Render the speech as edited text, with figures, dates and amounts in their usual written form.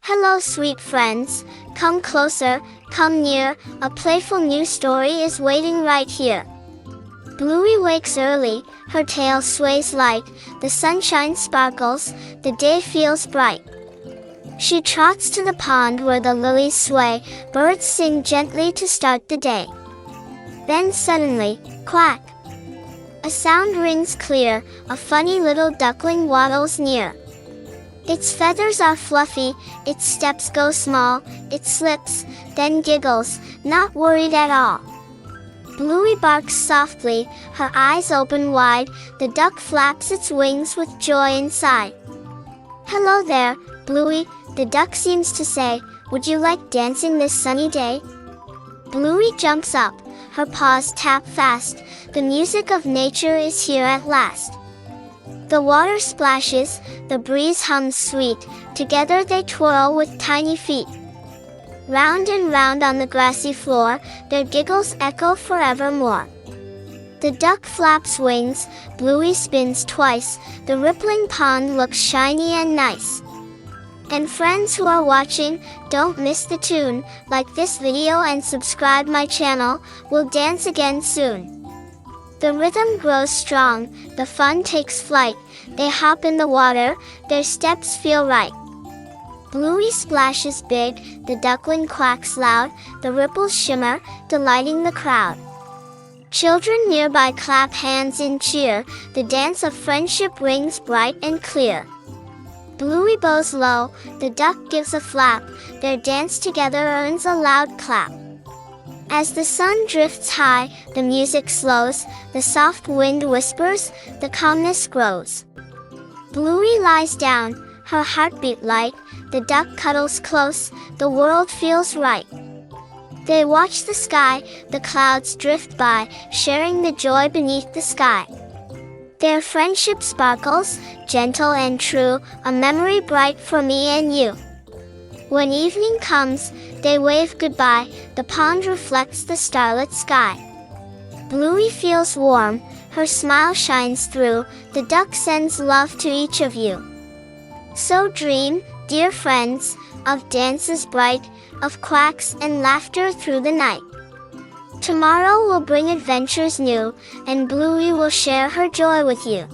Hello, sweet friends. Come closer, come near. A playful new story is waiting right here. Bluey wakes early, her tail sways light, the sunshine sparkles, the day feels bright. She trots to the pond where the lilies sway, birds sing gently to start the day. Then suddenly, quack! A sound rings clear, a funny little duckling waddles near. Its feathers are fluffy, its steps go small, it slips, then giggles, not worried at all. Bluey barks softly, her eyes open wide, the duck flaps its wings with joy inside. Hello there, Bluey, the duck seems to say, would you like dancing this sunny day? Bluey jumps up, her paws tap fast, the music of nature is here at last. The water splashes, the breeze hums sweet, together they twirl with tiny feet. Round and round on the grassy floor, their giggles echo forevermore. The duck flaps wings, Bluey spins twice, the rippling pond looks shiny and nice. And friends who are watching, don't miss the tune, like this video and subscribe my channel, we'll dance again soon. The rhythm grows strong, the fun takes flight, they hop in the water, their steps feel right. Bluey splashes big, the duckling quacks loud, the ripples shimmer, delighting the crowd. Children nearby clap hands in cheer, the dance of friendship rings bright and clear. Bluey bows low, the duck gives a flap, their dance together earns a loud clap. As the sun drifts high, the music slows, the soft wind whispers, the calmness grows. Bluey lies down, her heartbeat light, the duck cuddles close, the world feels right. They watch the sky, the clouds drift by, sharing the joy beneath the sky. Their friendship sparkles, gentle and true, a memory bright for me and you. When evening comes, they wave goodbye, the pond reflects the starlit sky. Bluey feels warm, her smile shines through, the duck sends love to each of you. So dream, dear friends, of dances bright, of quacks and laughter through the night. Tomorrow will bring adventures new, and Bluey will share her joy with you.